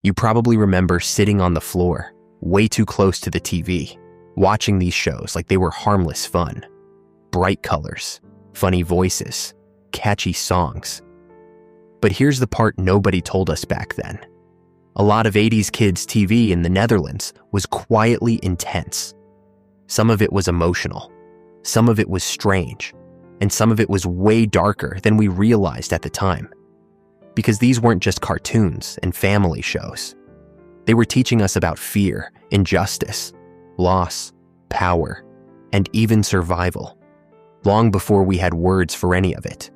You probably remember sitting on the floor, way too close to the TV, watching these shows like they were harmless fun. Bright colors, funny voices, catchy songs. But here's the part nobody told us back then. A lot of 80s kids' TV in the Netherlands was quietly intense. Some of it was emotional, some of it was strange, and some of it was way darker than we realized at the time. Because these weren't just cartoons and family shows. They were teaching us about fear, injustice, loss, power, and even survival, long before we had words for any of it.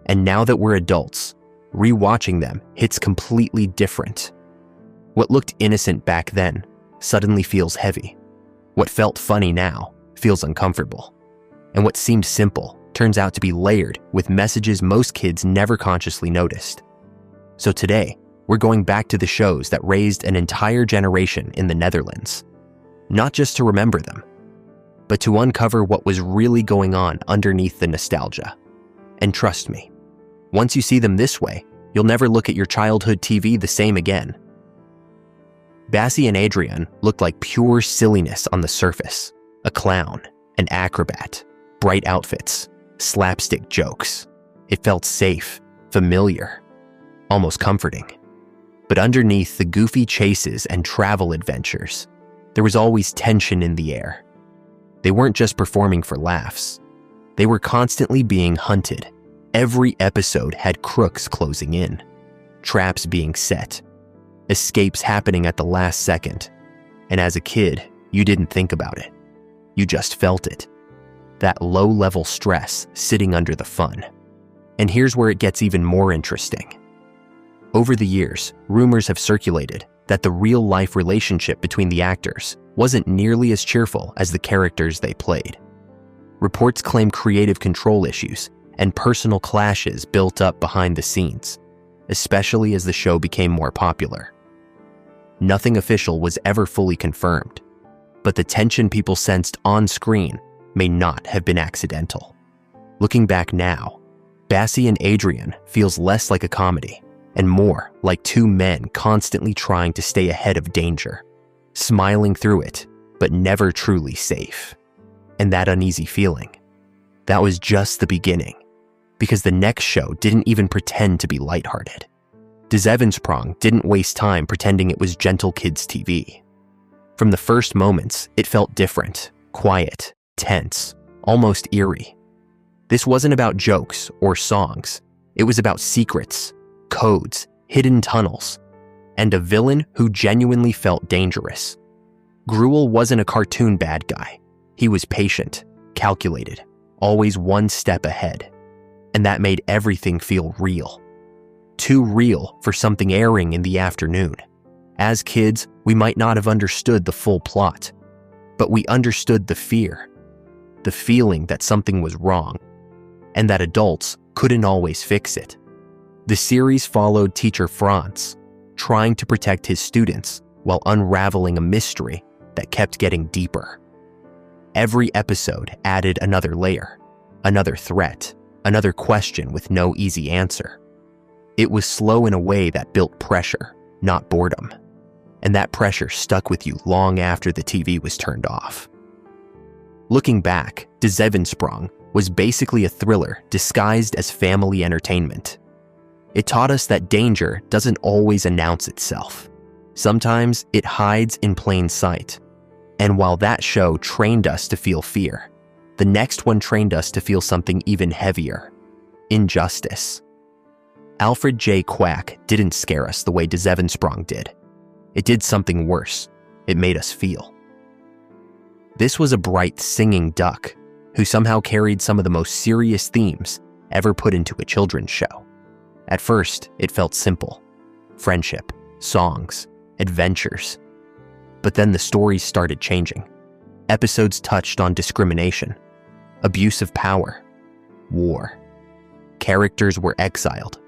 And now that we're adults, rewatching them hits completely different. What looked innocent back then suddenly feels heavy. What felt funny now feels uncomfortable. And what seemed simple turns out to be layered with messages most kids never consciously noticed. So today, we're going back to the shows that raised an entire generation in the Netherlands. Not just to remember them, but to uncover what was really going on underneath the nostalgia. And trust me, once you see them this way, you'll never look at your childhood TV the same again. Bassie and Adriaan looked like pure silliness on the surface. A clown, an acrobat, bright outfits, slapstick jokes. It felt safe, familiar, almost comforting. But underneath the goofy chases and travel adventures, there was always tension in the air. They weren't just performing for laughs. They were constantly being hunted. Every episode had crooks closing in, traps being set, escapes happening at the last second. And as a kid, you didn't think about it. You just felt it. That low-level stress sitting under the fun. And here's where it gets even more interesting. Over the years, rumors have circulated that the real-life relationship between the actors wasn't nearly as cheerful as the characters they played. Reports claim creative control issues and personal clashes built up behind the scenes, especially as the show became more popular. Nothing official was ever fully confirmed, but the tension people sensed on screen may not have been accidental. Looking back now, Bassie and Adriaan feels less like a comedy and more like two men constantly trying to stay ahead of danger, smiling through it, but never truly safe. And that uneasy feeling, that was just the beginning, because the next show didn't even pretend to be lighthearted. Zevensprong didn't waste time pretending it was gentle kids' TV. From the first moments, it felt different, quiet, tense, almost eerie. This wasn't about jokes or songs. It was about secrets, codes, hidden tunnels, and a villain who genuinely felt dangerous. Gruel wasn't a cartoon bad guy. He was patient, calculated, always one step ahead. And that made everything feel real. Too real for something airing in the afternoon. As kids, we might not have understood the full plot, but we understood the fear, the feeling that something was wrong, and that adults couldn't always fix it. The series followed teacher Franz, trying to protect his students while unraveling a mystery that kept getting deeper. Every episode added another layer, another threat, another question with no easy answer. It was slow in a way that built pressure, not boredom. And that pressure stuck with you long after the TV was turned off. Looking back, Zevensprong was basically a thriller disguised as family entertainment. It taught us that danger doesn't always announce itself. Sometimes it hides in plain sight. And while that show trained us to feel fear, the next one trained us to feel something even heavier: injustice. Alfred J. Kwak didn't scare us the way Zevensprong did. It did something worse. It made us feel. This was a bright, singing duck who somehow carried some of the most serious themes ever put into a children's show. At first, it felt simple: friendship, songs, adventures. But then the stories started changing. Episodes touched on discrimination, abuse of power, war. Characters were exiled.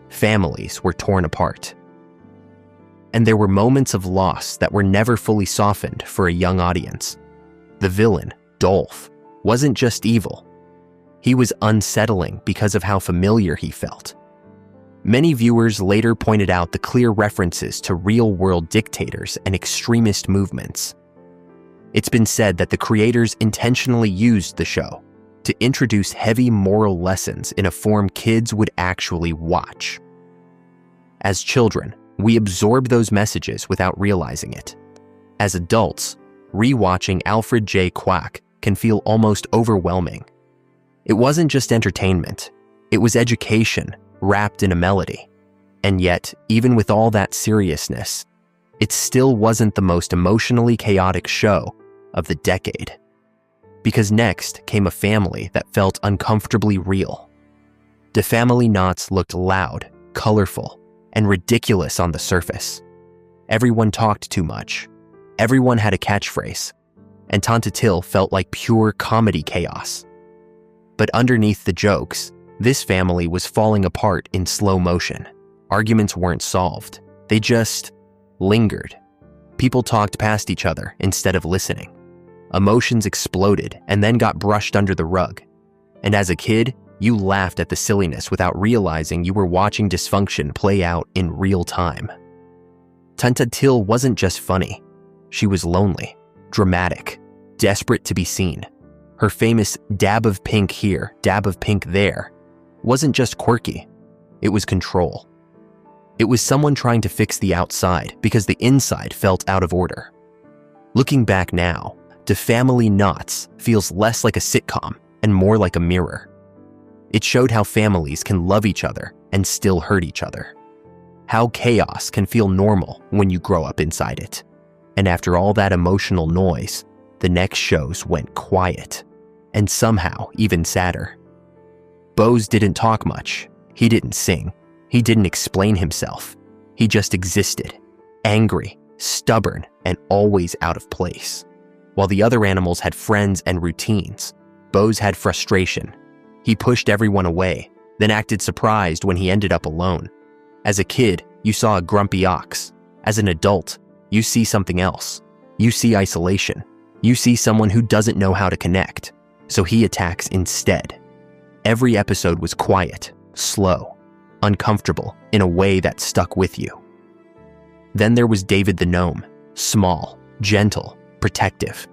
Families were torn apart. And there were moments of loss that were never fully softened for a young audience. The villain, Dolph, wasn't just evil. He was unsettling because of how familiar he felt. Many viewers later pointed out the clear references to real-world dictators and extremist movements. It's been said that the creators intentionally used the show to introduce heavy moral lessons in a form kids would actually watch. As children, we absorb those messages without realizing it. As adults, rewatching Alfred J. Kwak can feel almost overwhelming. It wasn't just entertainment, it was education wrapped in a melody. And yet, even with all that seriousness, it still wasn't the most emotionally chaotic show of the decade. Because next came a family that felt uncomfortably real. The Familie Knots looked loud, colorful, and ridiculous on the surface. Everyone talked too much. Everyone had a catchphrase. And Tante Till felt like pure comedy chaos. But underneath the jokes, this family was falling apart in slow motion. Arguments weren't solved. They just lingered. People talked past each other instead of listening. Emotions exploded and then got brushed under the rug. And as a kid, you laughed at the silliness without realizing you were watching dysfunction play out in real time. Tante Till wasn't just funny. She was lonely, dramatic, desperate to be seen. Her famous dab of pink here, dab of pink there wasn't just quirky. It was control. It was someone trying to fix the outside because the inside felt out of order. Looking back now, The Familie Knots feels less like a sitcom and more like a mirror. It showed how families can love each other and still hurt each other. How chaos can feel normal when you grow up inside it. And after all that emotional noise, the next shows went quiet, and somehow even sadder. Boes didn't talk much. He didn't sing. He didn't explain himself. He just existed, angry, stubborn, and always out of place. While the other animals had friends and routines, Boes had frustration. He pushed everyone away, then acted surprised when he ended up alone. As a kid, you saw a grumpy ox. As an adult, you see something else. You see isolation. You see someone who doesn't know how to connect, so he attacks instead. Every episode was quiet, slow, uncomfortable in a way that stuck with you. Then there was David the Gnome, small, gentle, protective,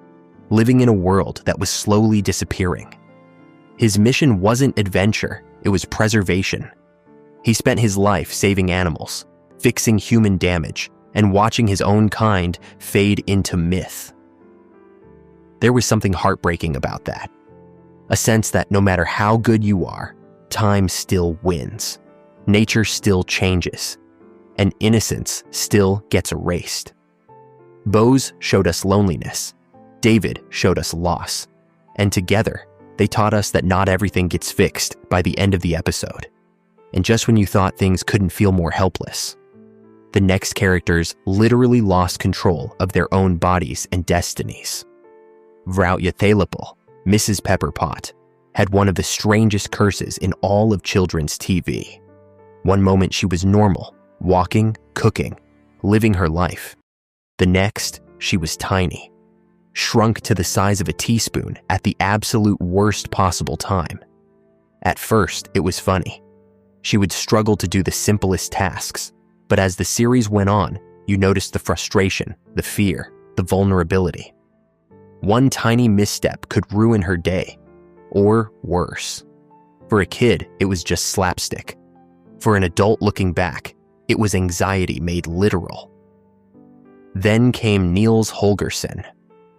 living in a world that was slowly disappearing. His mission wasn't adventure, it was preservation. He spent his life saving animals, fixing human damage, and watching his own kind fade into myth. There was something heartbreaking about that. A sense that no matter how good you are, time still wins. Nature still changes. And innocence still gets erased. Boes showed us loneliness. David showed us loss. And together, they taught us that not everything gets fixed by the end of the episode. And just when you thought things couldn't feel more helpless, the next characters literally lost control of their own bodies and destinies. Unforgettable, Mrs. Pepperpot, had one of the strangest curses in all of children's TV. One moment she was normal, walking, cooking, living her life. The next, she was tiny, shrunk to the size of a teaspoon at the absolute worst possible time. At first, it was funny. She would struggle to do the simplest tasks, but as the series went on, you noticed the frustration, the fear, the vulnerability. One tiny misstep could ruin her day, or worse. For a kid, it was just slapstick. For an adult looking back, it was anxiety made literal. Then came Nils Holgersson,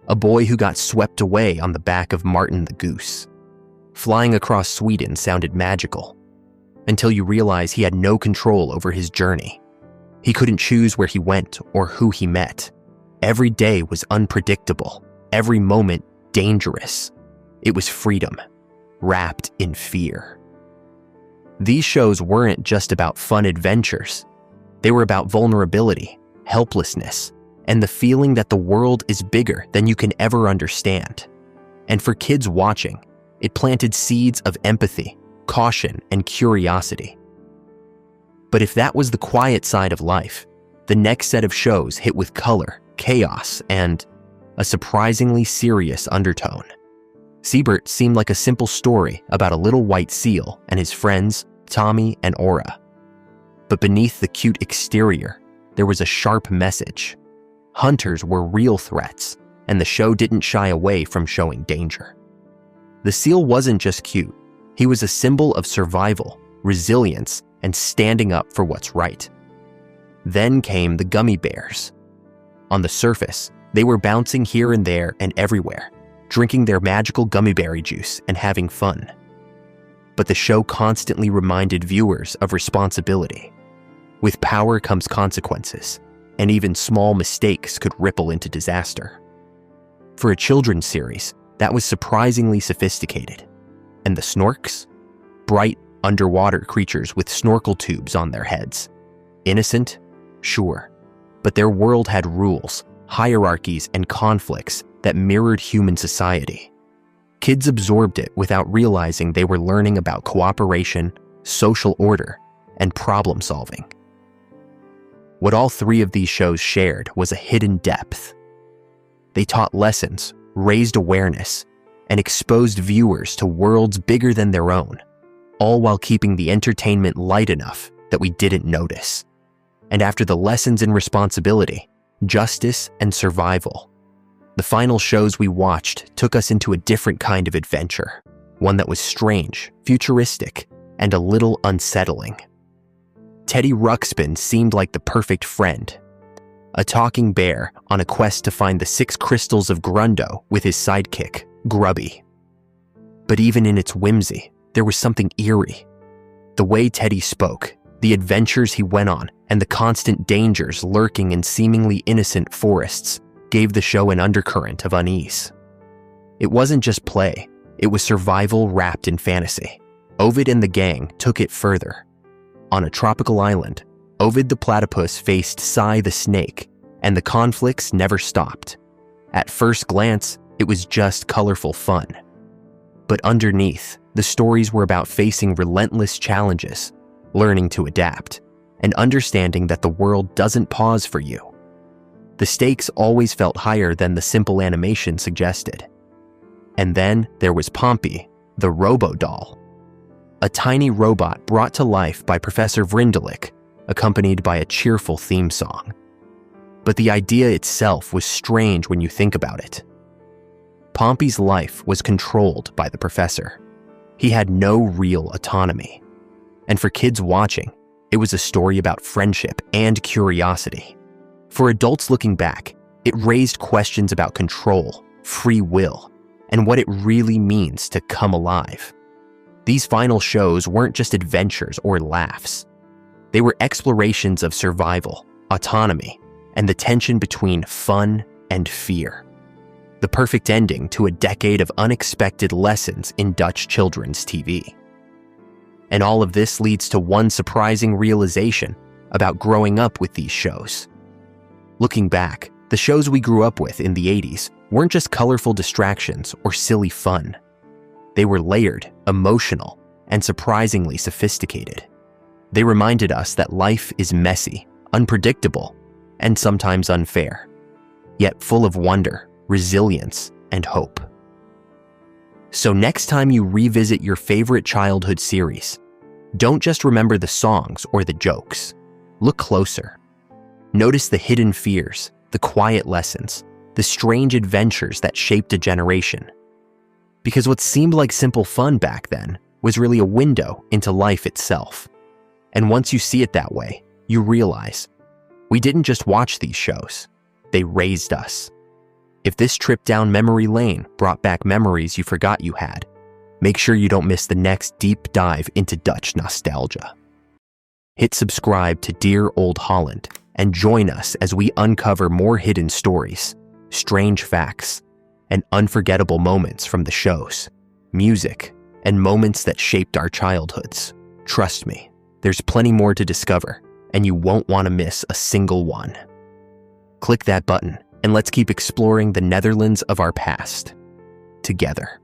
a boy who got swept away on the back of Martin the Goose. Flying across Sweden sounded magical, until you realize he had no control over his journey. He couldn't choose where he went or who he met. Every day was unpredictable, every moment dangerous. It was freedom, wrapped in fear. These shows weren't just about fun adventures. They were about vulnerability, helplessness, and the feeling that the world is bigger than you can ever understand. And for kids watching, it planted seeds of empathy, caution, and curiosity. But if that was the quiet side of life, the next set of shows hit with color, chaos, and a surprisingly serious undertone. Seabert seemed like a simple story about a little white seal and his friends, Tommy and Aura. But beneath the cute exterior, there was a sharp message. Hunters were real threats, and the show didn't shy away from showing danger. The seal wasn't just cute. He was a symbol of survival, resilience, and standing up for what's right. Then came the gummy bears. On the surface, they were bouncing here and there and everywhere, drinking their magical gummy berry juice and having fun. But the show constantly reminded viewers of responsibility. With power comes consequences, and even small mistakes could ripple into disaster. For a children's series, that was surprisingly sophisticated. And the snorks? Bright, underwater creatures with snorkel tubes on their heads. Innocent? Sure. But their world had rules, hierarchies, and conflicts that mirrored human society. Kids absorbed it without realizing they were learning about cooperation, social order, and problem solving. What all three of these shows shared was a hidden depth. They taught lessons, raised awareness, and exposed viewers to worlds bigger than their own, all while keeping the entertainment light enough that we didn't notice. And after the lessons in responsibility, justice, and survival, the final shows we watched took us into a different kind of adventure, one that was strange, futuristic, and a little unsettling. Teddy Ruxpin seemed like the perfect friend, a talking bear on a quest to find the 6 crystals of Grundo with his sidekick, Grubby. But even in its whimsy, there was something eerie. The way Teddy spoke, the adventures he went on, and the constant dangers lurking in seemingly innocent forests gave the show an undercurrent of unease. It wasn't just play, it was survival wrapped in fantasy. Ovid and the gang took it further. On a tropical island, Ovid the platypus faced Sai the snake, and the conflicts never stopped. At first glance, it was just colorful fun. But underneath, the stories were about facing relentless challenges, learning to adapt, and understanding that the world doesn't pause for you. The stakes always felt higher than the simple animation suggested. And then there was Pompy, the Robodoll, a tiny robot brought to life by Professor Vrindelik, accompanied by a cheerful theme song. But the idea itself was strange when you think about it. Pompy's life was controlled by the professor. He had no real autonomy. And for kids watching, it was a story about friendship and curiosity. For adults looking back, it raised questions about control, free will, and what it really means to come alive. These final shows weren't just adventures or laughs. They were explorations of survival, autonomy, and the tension between fun and fear. The perfect ending to a decade of unexpected lessons in Dutch children's TV. And all of this leads to one surprising realization about growing up with these shows. Looking back, the shows we grew up with in the 80s weren't just colorful distractions or silly fun. They were layered, emotional, and surprisingly sophisticated. They reminded us that life is messy, unpredictable, and sometimes unfair, yet full of wonder, resilience, and hope. So next time you revisit your favorite childhood series, don't just remember the songs or the jokes. Look closer. Notice the hidden fears, the quiet lessons, the strange adventures that shaped a generation. Because what seemed like simple fun back then was really a window into life itself. And once you see it that way, you realize, we didn't just watch these shows, they raised us. If this trip down memory lane brought back memories you forgot you had, make sure you don't miss the next deep dive into Dutch nostalgia. Hit subscribe to Dear Old Holland and join us as we uncover more hidden stories, strange facts, and unforgettable moments from the shows, music, and moments that shaped our childhoods. Trust me, there's plenty more to discover, and you won't want to miss a single one. Click that button, and let's keep exploring the Netherlands of our past together.